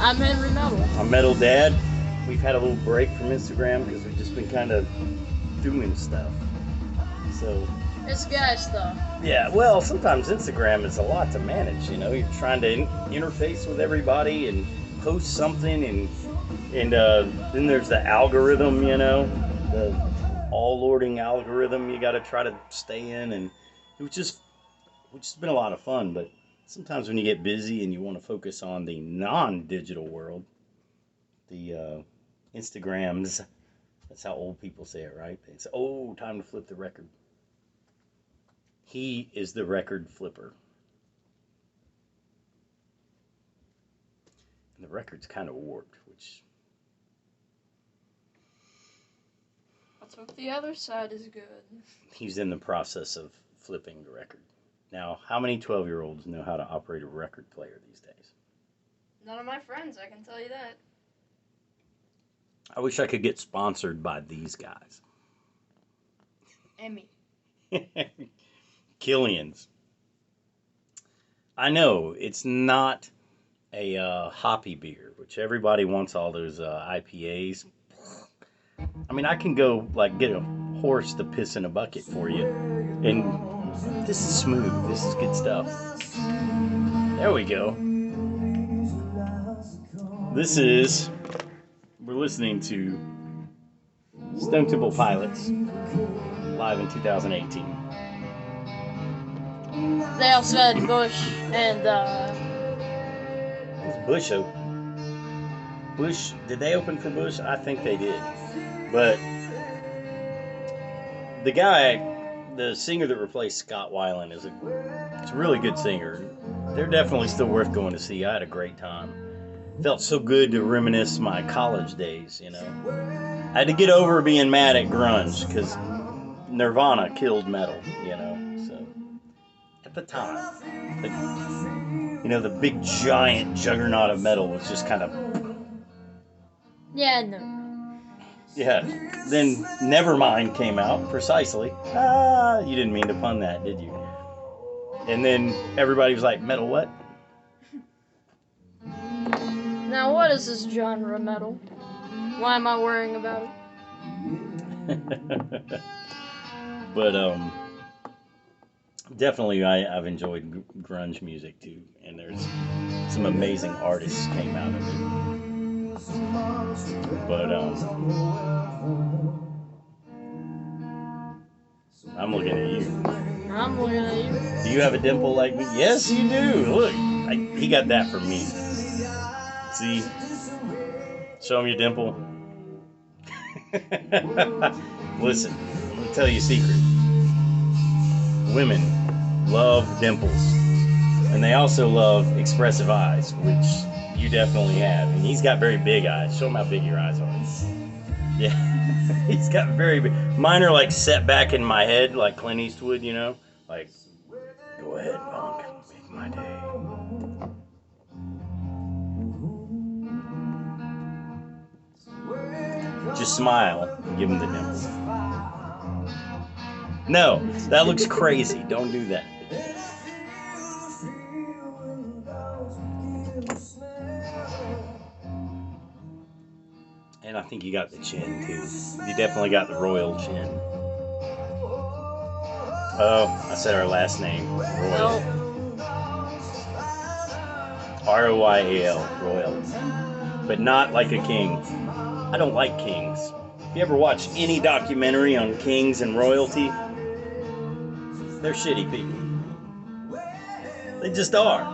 I'm Henry Metal. I'm Metal Dad. We've had a little break from Instagram because we've just been kind of doing stuff. So It's guy stuff. yeah, well, sometimes Instagram is a lot to manage. You know, you're trying to interface with everybody and post something, and then there's the algorithm. You know, the all-lording algorithm. You got to try to stay in, and it's been a lot of fun. But sometimes when you get busy and you want to focus on the non-digital world, the Instagrams. That's how old people say it, right? It's time to flip the record. He is the record flipper. And the record's kind of warped, which... Let's hope the other side is good. He's in the process of flipping the record. Now, how many 12-year-olds know how to operate a record player these days? None of my friends, I can tell you that. I wish I could get sponsored by these guys. Emmy. Killian's. I know it's not a hoppy beer, which everybody wants all those IPAs. I mean, I can go like get a horse to piss in a bucket for you, and this is smooth. This is good stuff. There we go. We're listening to Stone Temple Pilots live in 2018. They also had Bush and It was Bush Bush, did they open for Bush? I think they did. But the singer that replaced Scott Weiland is a really good singer. They're definitely still worth going to see. I had a great time. Felt so good to reminisce my college days, you know. I had to get over being mad at grunge because Nirvana killed metal, you know. So at the time, the big giant juggernaut of metal was just kind of no. Yeah. Then Nevermind came out precisely. You didn't mean to pun that, did you? And then everybody was like, metal what? Now, what is this genre metal? Why am I worrying about it? But definitely I've enjoyed grunge music too, and there's some amazing artists came out of it. But I'm looking at you. I'm looking at you. Do you have a dimple like me? Yes, you do. Look, he got that from me. See? Show him your dimple. Listen, I'm going to tell you a secret. Women love dimples. And they also love expressive eyes, which you definitely have. And he's got very big eyes. Show him how big your eyes are. Yeah. He's got very big. Mine are like set back in my head, like Clint Eastwood, you know? Like, go ahead, punk. Make my day. Just smile and give him the dimple. No, that looks crazy. Don't do that. And I think you got the chin too. You definitely got the royal chin. Oh, I said our last name. Royal. R-O-Y-A-L. Royal. But not like a king. I don't like kings. If you ever watch any documentary on kings and royalty, they're shitty people. They just are.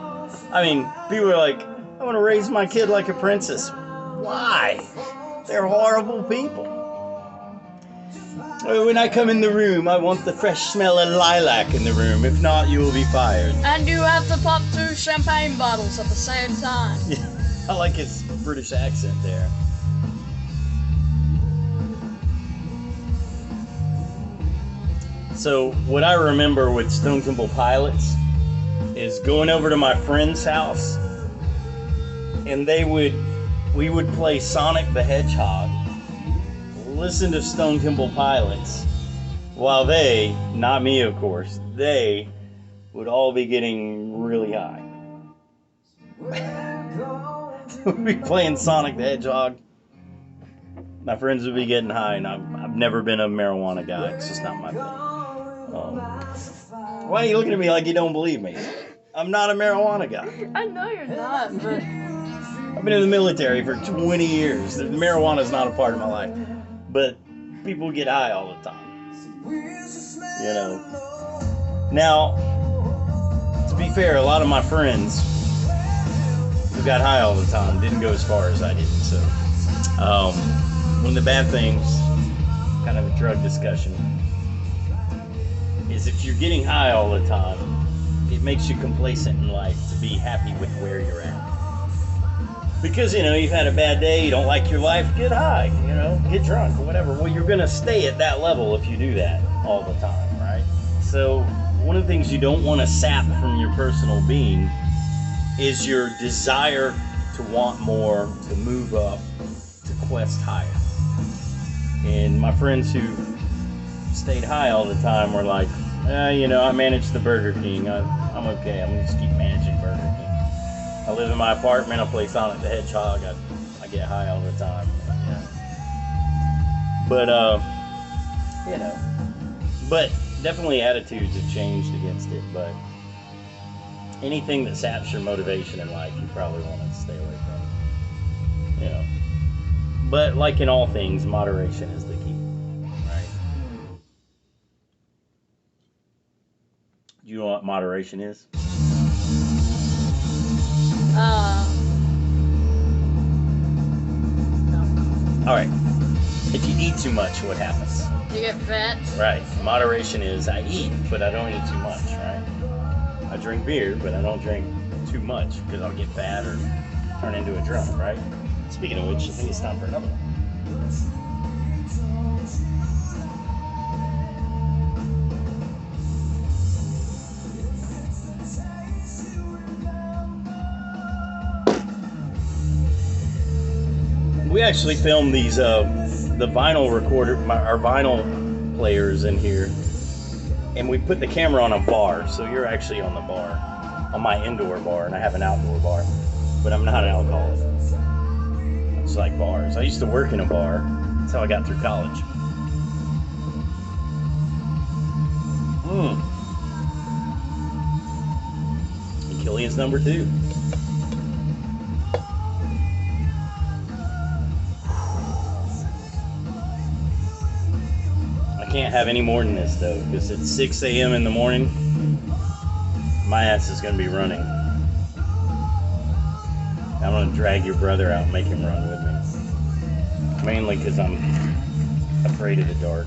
I mean, people are like, I want to raise my kid like a princess. Why? They're horrible people. When I come in the room, I want the fresh smell of lilac in the room. If not, you will be fired. And you have to pop 2 champagne bottles at the same time. I like his British accent there. So what I remember with Stone Temple Pilots is going over to my friend's house, and we would play Sonic the Hedgehog, listen to Stone Temple Pilots, while they, not me of course, they would all be getting really high. we'd be playing Sonic the Hedgehog. My friends would be getting high, and I've never been a marijuana guy. It's just not my thing. Why are you looking at me like you don't believe me? I'm not a marijuana guy. I know you're not, but I've been in the military for 20 years. Marijuana is not a part of my life. But people get high all the time. You know. Now, to be fair, a lot of my friends who got high all the time didn't go as far as I did. So, one of the bad things, kind of a drug discussion, is if you're getting high all the time, it makes you complacent in life to be happy with where you're at. Because, you know, you've had a bad day, you don't like your life, get high, you know, get drunk or whatever. Well, you're going to stay at that level if you do that all the time, right? So one of the things you don't want to sap from your personal being is your desire to want more, to move up, to quest higher. And my friends who stayed high all the time were like, you know, I manage the Burger King. I'm okay. I'm going to just keep managing Burger King. I live in my apartment. I play Sonic the Hedgehog. I get high all the time. Yeah. But, you know. But definitely attitudes have changed against it. But anything that saps your motivation in life, you probably want to stay away from. You know. But like in all things, moderation is the key. Right? Do you know what moderation is? No. Alright. If you eat too much, what happens? You get fat. Right. Moderation is I eat, but I don't eat too much, right? I drink beer, but I don't drink too much because I'll get fat or turn into a drunk, right? Speaking of which, I think it's time for another one. We actually filmed these, the vinyl recorder, our vinyl players in here, and we put the camera on a bar, so you're actually on the bar, on my indoor bar, and I have an outdoor bar, but I'm not an alcoholic. I just like bars. I used to work in a bar. That's how I got through college. Achilles number 2. I can't have any more than this though, because it's 6 a.m. in the morning. My ass is going to be running. I'm going to drag your brother out and make him run with me. Mainly because I'm afraid of the dark.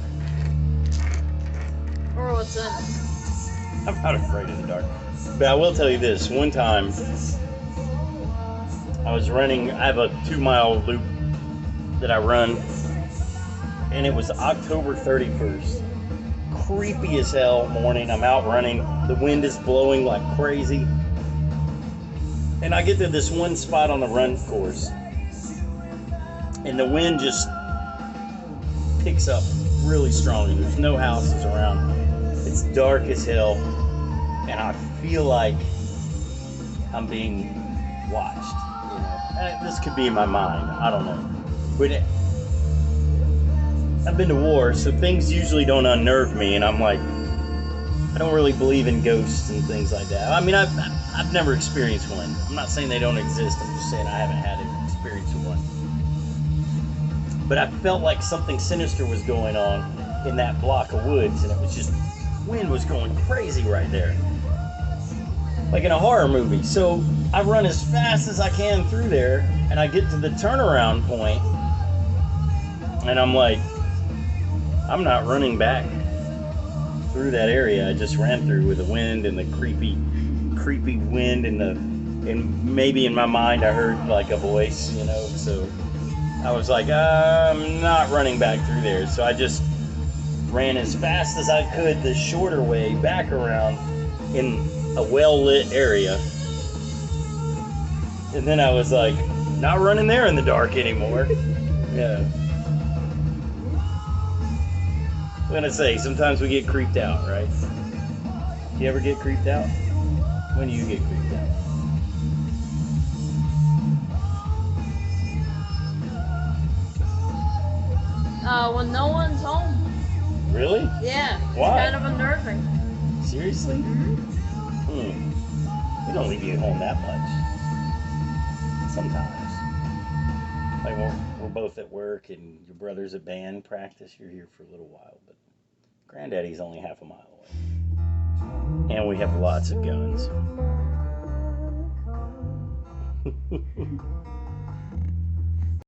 Or what's in it? I'm not afraid of the dark. But I will tell you this. One time, I was running, I have a 2-mile loop that I run, and it was October 31st. Creepy as hell morning. I'm out running. The wind is blowing like crazy. And I get to this one spot on the run course, and the wind just picks up really strong, and there's no houses around. It's dark as hell, and I feel like I'm being watched. You know? This could be in my mind. I don't know. But I've been to war, so things usually don't unnerve me, and I'm like, I don't really believe in ghosts and things like that. I mean, I've never experienced one. I'm not saying they don't exist. I'm just saying I haven't had an experience with one. But I felt like something sinister was going on in that block of woods, and it was just, wind was going crazy right there. Like in a horror movie. So I run as fast as I can through there, and I get to the turnaround point, and I'm like, I'm not running back through that area I just ran through with the wind and the creepy wind and maybe in my mind I heard like a voice, you know, so I was like, I'm not running back through there. So I just ran as fast as I could the shorter way back around in a well-lit area. And then I was like, not running there in the dark anymore. Yeah. I'm gonna say, sometimes we get creeped out, right? Do you ever get creeped out? When do you get creeped out? When no one's home. Really? Yeah. Why? It's kind of unnerving. Seriously? Mm-hmm. We don't leave you at home that much. Sometimes. Like we're both at work and your brother's at band practice, you're here for a little while, but Granddaddy's only half a mile away. And we have lots of guns.